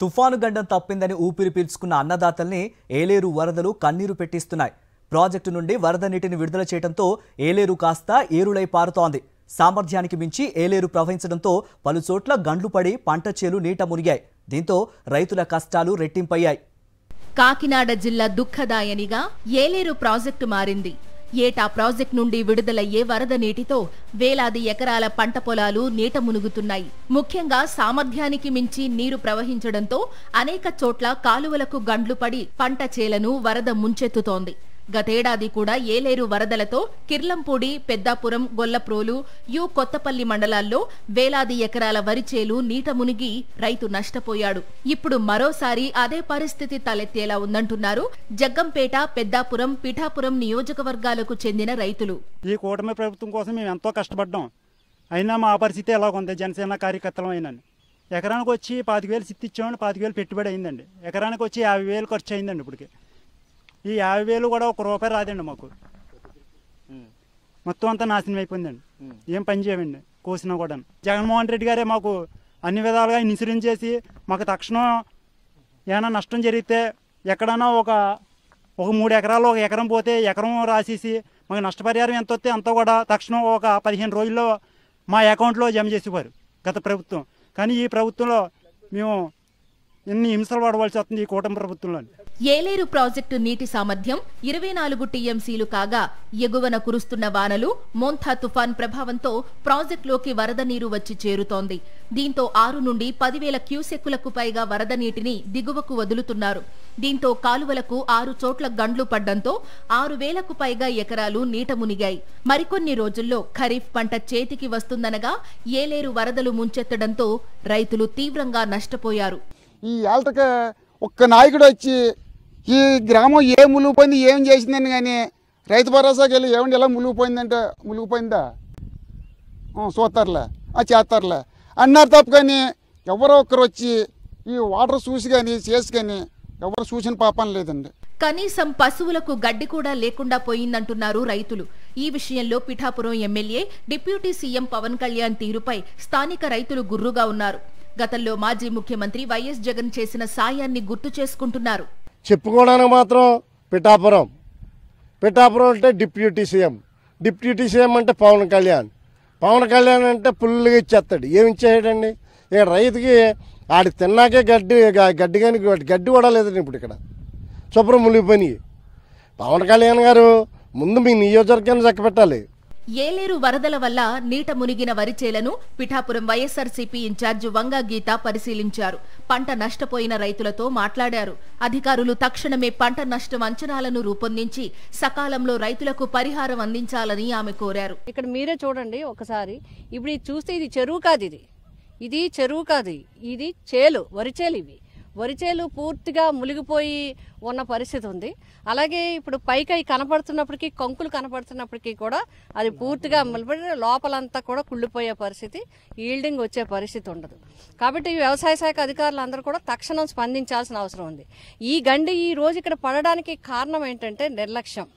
తుఫాను గండం తప్పిందని ఊపిరి పీల్చుకున్న అన్నదాతల్ని ఏలేరు వరదలు కన్నీరు పెట్టిస్తున్నాయి. ప్రాజెక్టు నుండి వరద నీటిని విడుదల చేయడంతో ఏలేరు కాస్త ఏరులై పారుతోంది. సామర్థ్యానికి మించి ఏలేరు ప్రవహించడంతో పలుచోట్ల గండ్లు పడి పంట చేలు నీట మునిగాయి. దీంతో రైతుల కష్టాలు రెట్టింపయ్యాయి. కాకినాడ జిల్లా దుఃఖదాయనిగా ఏలేరు ప్రాజెక్టు మారింది. ఏటా ప్రాజెక్టు నుండి విడుదలయ్యే వరద నీటితో వేలాది ఎకరాల పంట పొలాలు నీట మునుగుతున్నాయి. ముఖ్యంగా సామర్థ్యానికి మించి నీరు ప్రవహించడంతో అనేక చోట్ల కాలువలకు గండ్లు పడి పంట చేలను వరద ముంచెత్తుతోంది. గతేడాది కూడా ఏలేరు వరదలతో కిర్లంపూడి, పెద్దాపురం, గొల్లప్రోలు, కొత్తపల్లి మండలాల్లో వేలాది ఎకరాల వరిచేలు నీట మునిగి రైతు నష్టపోయాడు. ఇప్పుడు మరోసారి అదే పరిస్థితి తలెత్తేలా ఉందంటున్నారు జగ్గంపేట, పెద్దాపురం, పిఠాపురం నియోజకవర్గాలకు చెందిన రైతులు. ఈ కూటమి ప్రభుత్వం కోసం మేము ఎంతో కష్టపడ్డాం. అయినా మా పరిస్థితి ఎలా ఉంది? జనసేన కార్యకర్తలం అయినా ఎకరానికి వచ్చి 25,000 సిత్తిచ్చామని 25,000 పెట్టుబడి అయిందండి. ఎకరానికి వచ్చి 50,000 ఖర్చు అయిందండి. ఇప్పటికి ఈ 50,000 కూడా ₹1 రాదండి మాకు. మొత్తం అంతా నాశనం అయిపోయిందండి. ఏం పని చేయమండి కోసినా కూడా. జగన్మోహన్ రెడ్డి గారే మాకు అన్ని విధాలుగా ఇన్సూరెన్స్ చేసి మాకు తక్షణం ఏమైనా నష్టం జరిగితే ఎక్కడైనా ఒక 3 ఎకరాలు ఒక ఎకరం పోతే ఎకరం రాసేసి మాకు నష్టపరిహారం ఎంత వస్తే అంతా కూడా తక్షణం ఒక 15 రోజుల్లో మా అకౌంట్లో జమ చేసేవారు గత ప్రభుత్వం. కానీ ఈ ప్రభుత్వంలో మేము ఎన్ని హింసలు పడవలసి వస్తుంది ఈ కూటమి ప్రభుత్వంలో. ఏలేరు ప్రాజెక్టు నీటి సామర్థ్యం 24 టీఎంసీలు కాగా ఎగువన కురుస్తున్న వానలు, మోంథా తుఫాన్ ప్రభావంతో ప్రాజెక్టులోకి వరద నీరు వచ్చి చేరుతోంది. దీంతో 6 నుండి 10,000 క్యూసెక్కులకు పైగా వరద నీటిని దిగువకు వదులుతున్నారు. దీంతో కాలువలకు 6 చోట్ల గండ్లు పడ్డంతో 6,000కు పైగా ఎకరాలు నీట మునిగాయి. మరికొన్ని రోజుల్లో ఖరీఫ్ పంట చేతికి వస్తుందనగా ఏలేరు వరదలు ముంచెత్తడంతో రైతులు తీవ్రంగా నష్టపోయారు. ఈ ఏళ్ళకి ఒక్క నాయకుడు వచ్చి ఈ గ్రామం ఏ మునిగిపోయింది, ఏం చేసిందని కానీ రైతు భరోసాకి వెళ్ళి ఏమండి ఎలా మునిగిపోయిందంటే మునిగిపోయిందా చూస్తారులే చేస్తారులే అన్నారు తప్ప కానీ ఎవరో ఒక్కరు వచ్చి ఈ వాటర్ చూసి కానీ చేసి కానీ ఎవరు చూసిన పాపం లేదండి. కనీసం పశువులకు గడ్డి కూడా లేకుండా పోయిందంటున్నారు రైతులు. ఈ విషయంలో Pithapuram MLA, deputy CM Pawan Kalyan తీరుపై స్థానిక రైతులు గుర్రుగా ఉన్నారు. గతంలో మాజీ ముఖ్యమంత్రి వైఎస్ జగన్ చేసిన సాయాన్ని గుర్తు చేసుకుంటున్నారు. చెప్పుకోవడానికి మాత్రం పిఠాపురం అంటే డిప్యూటీ సీఎం అంటే పవన్ కళ్యాణ్ అంటే పుల్లుగా ఇచ్చేస్తాడు. ఏమి ఇచ్చేయడండి? ఇక రైతుకి ఆడి తిన్నాకే గడ్డి కానీ గడ్డి కూడా లేదండి. ఇప్పుడు ఇక్కడ శుభ్రం మునిగిపోయి పవన్ కళ్యాణ్ గారు ముందు మీ నియోజకవర్గాన్ని చక్కబెట్టాలి. ఏలేరు వరదల వల్ల నీట మునిగిన వరిచేలను పిఠాపురం వైఎస్ఆర్సీపీ ఇన్ఛార్జి వంగా గీత పరిశీలించారు. పంట నష్టపోయిన రైతులతో మాట్లాడారు. అధికారులు తక్షణమే పంట నష్టం అంచనాలను రూపొందించి సకాలంలో రైతులకు పరిహారం అందించాలని ఆమె కోరారు. ఇక్కడ మీరే చూడండి ఒకసారి. ఇప్పుడు ఇది చూస్తే ఇది చెరువు కాదు, ఇది చెరువు కాదు, ఇది చేలు, వరిచేలు. వరిచేలు పూర్తిగా మునిగిపోయి ఉన్న పరిస్థితి ఉంది. అలాగే ఇప్పుడు పైకి కనపడుతున్నప్పటికీ, కంకులు కనపడుతున్నప్పటికీ కూడా అది పూర్తిగా లోపలంతా కూడా కుళ్ళిపోయే పరిస్థితి, ఈల్డింగ్ వచ్చే పరిస్థితి ఉండదు. కాబట్టి వ్యవసాయ శాఖ అధికారులు అందరూ కూడా తక్షణం స్పందించాల్సిన అవసరం ఉంది. ఈ గండి ఈ రోజు ఇక్కడ పడడానికి కారణం ఏంటంటే నిర్లక్ష్యం.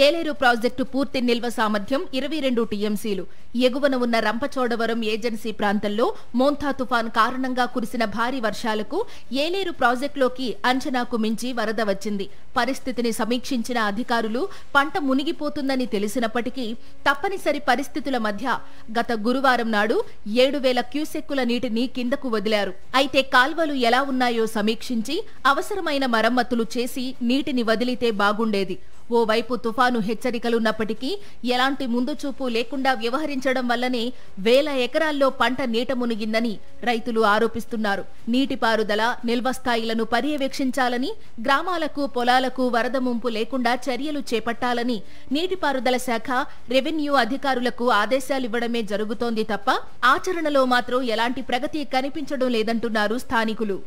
ఏలేరు ప్రాజెక్టు పూర్తి నిల్వ సామర్థ్యం 22 టీఎంసీలు. ఎగువన ఉన్న రంపచోడవరం ఏజెన్సీ ప్రాంతంలో మోంథా తుఫాన్ కారణంగా కురిసిన భారీ వర్షాలకు ఏలేరు ప్రాజెక్టులోకి అంచనాకు మించి వరద వచ్చింది. పరిస్థితిని సమీక్షించిన అధికారులు పంట మునిగిపోతుందని తెలిసినప్పటికీ తప్పనిసరి పరిస్థితుల మధ్య గత గురువారం నాడు 7,000 క్యూసెక్కుల నీటిని కిందకు వదిలారు. అయితే కాల్వలు ఎలా ఉన్నాయో సమీక్షించి అవసరమైన మరమ్మతులు చేసి నీటిని వదిలితే బాగుండేది. ఓవైపు తుఫాను హెచ్చరికలున్నప్పటికీ ఎలాంటి ముందు చూపు లేకుండా వ్యవహరించడం వల్లనే వేల ఎకరాల్లో పంట నీట మునిగిందని రైతులు ఆరోపిస్తున్నారు. నీటిపారుదల నిల్వ స్థాయిలను పర్యవేక్షించాలని, గ్రామాలకు, పొలాలకు వరద ముంపు లేకుండా చర్యలు చేపట్టాలని నీటిపారుదల శాఖ, రెవెన్యూ అధికారులకు ఆదేశాలివ్వడమే జరుగుతోంది తప్ప ఆచరణలో మాత్రం ఎలాంటి ప్రగతి కనిపించడం లేదంటున్నారు స్థానికులు.